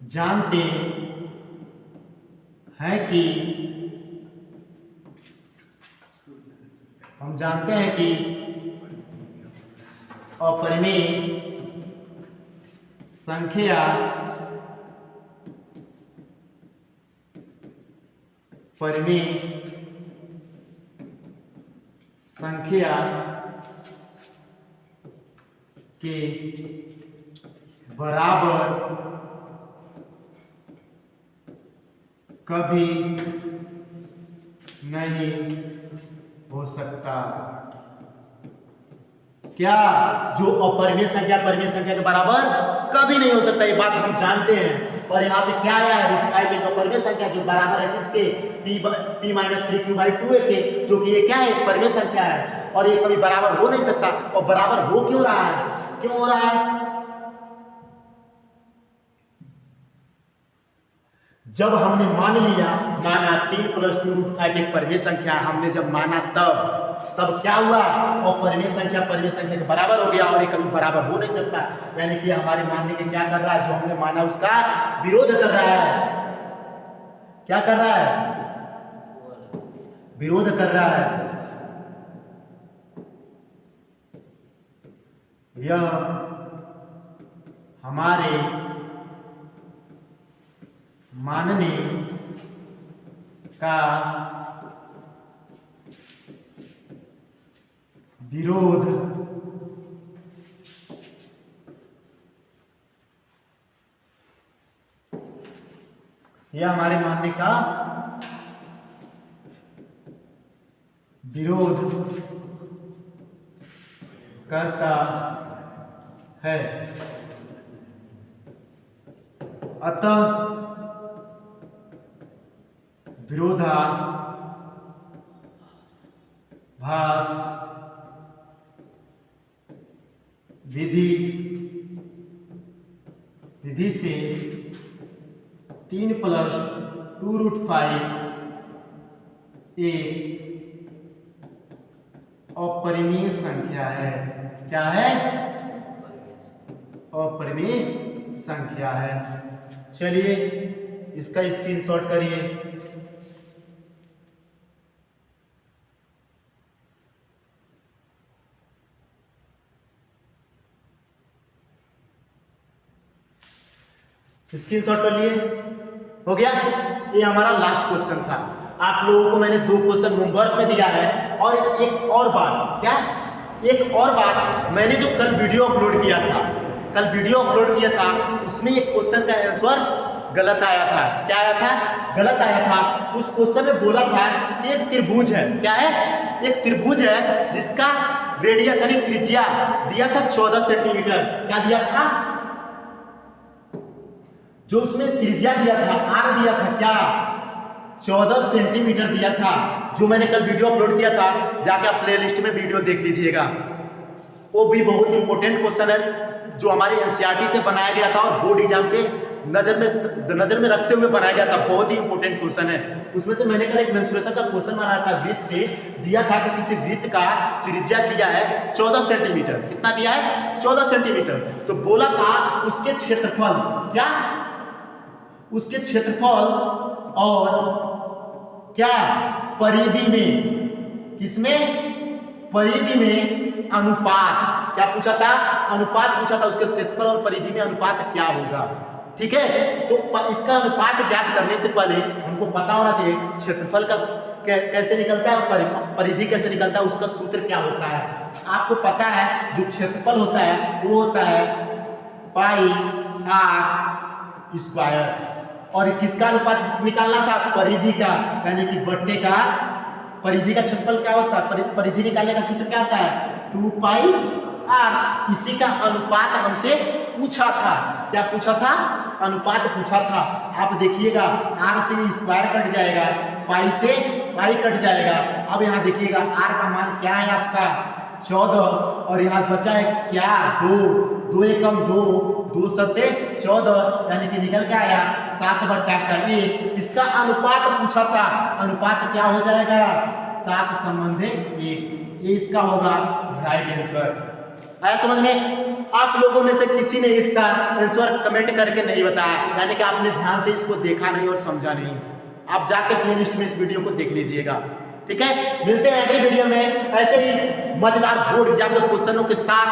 जानते हैं कि अपरिमेय संख्या परिमेय संख्या के बराबर कभी नहीं हो सकता। क्या, जो अपरिमेय संख्या परिमेय संख्या के बराबर कभी नहीं हो सकता, ये बात हम जानते हैं। और यहाँ पे क्या आया है, रूट 5 एक परमेय संख्या जो बराबर है किसके, p-3q/2 के, जो कि ये क्या है, एक परमेय संख्या है और ये कभी बराबर हो नहीं सकता। और बराबर हो क्यों रहा है, क्यों हो रहा है? जब हमने मान लिया, माना 3 + 2 √5 एक परमेय संख्या, हमने जब माना तब क्या हुआ, और परमेय संख्या के बराबर हो गया और ये कभी बराबर हो नहीं सकता। यानी कि हमारे मानने के क्या कर रहा है, जो हमने माना उसका विरोध कर रहा है। क्या कर रहा है, विरोध कर रहा है। यह हमारे मानने का विरोध यह हमारे मानने का विरोध करता है। अतः विरोधाभास विधि से 3 + 2 √5 एक अपरिमेय संख्या है। क्या है, अपरिमेय संख्या है। चलिए इसका स्क्रीनशॉट करिए। स्क्रीनशॉट कर लिए, हो गया। ये हमारा लास्ट क्वेश्चन था। आप लोगों को मैंने 2 क्वेश्चन होमवर्क में दिया है और एक और बात, क्या, एक और बात, मैंने जो कल वीडियो अपलोड किया था, उसमें एक क्वेश्चन का आंसर गलत आया था। क्या आया था, गलत आया था। उस क्वेश्चन में बोला था कि एक त्रिभुज है, क्या है, एक त्रिभुज है जिसका रेडियस यानी त्रिज्या दिया था 14 सेंटीमीटर। क्या दिया था, जो उसमें त्रिज्या दिया था, आर दिया था, क्या, 14 सेंटीमीटर दिया था, जो मैंने कल वीडियो अपलोड किया था। जाके आप प्लेलिस्ट में वीडियो देख लीजिएगा। वो भी बहुत इंपॉर्टेंट क्वेश्चन है जो हमारे एनसीईआरटी से बनाया गया था और बोर्ड एग्जाम के नजर में रखते हुए बनाया गया था। बहुत ही इंपॉर्टेंट क्वेश्चन है। उसमें से मैंने कल एक मेंसुरेशन का क्वेश्चन बनाया था। वृत्त से दिया था कि किसी वृत्त का त्रिज्या दिया है 14 सेंटीमीटर। कितना दिया है, 14 सेंटीमीटर। तो बोला था उसके क्षेत्रफल, क्या, उसके क्षेत्रफल और क्या, परिधि में, किसमें, परिधि में अनुपात, क्या पूछा था, अनुपात पूछा था। उसके क्षेत्रफल और परिधि में अनुपात क्या होगा, ठीक है। तो इसका अनुपात ज्ञात करने से पहले हमको पता होना चाहिए क्षेत्रफल का कैसे निकलता है और परिधि कैसे निकलता है, उसका सूत्र क्या होता है। आपको पता है जो क्षेत्रफल होता है वो होता है πr²। और किसका अनुपात निकालना था, परिधि का, यानी कि बट्टे का, परिधि का क्षेत्रफल क्या होता है, परिधि निकालने का सूत्र क्या होता है, 2πr। इसी का अनुपात हमसे पूछा था। क्या पूछा था, अनुपात पूछा था। आप देखिएगा r से स्क्वायर कट जाएगा, पाई से पाई कट जाएगा। अब यहाँ देखिएगा r का मान क्या है आपका 14 और यहाँ बचा है क्या 2, 2 एकम 2, 2 सत्ते 14, यानी कि निकल के आया 7/1। इसका अनुपात पूछा था। अनुपात क्या हो जाएगा, 7/1। ये इसका होगा राइट आंसर। आया समझ में। आप लोगों में से किसी ने इसका आंसर कमेंट करके नहीं बताया, यानी कि आपने ध्यान से इसको देखा नहीं और समझा नहीं। आप जाके प्लेलिस्ट में इस वीडियो को देख लीजिएगा, ठीक है। मिलते हैं अगले वीडियो में ऐसे ही मजेदार बोर्ड एग्जाम के क्वेश्चनों के साथ।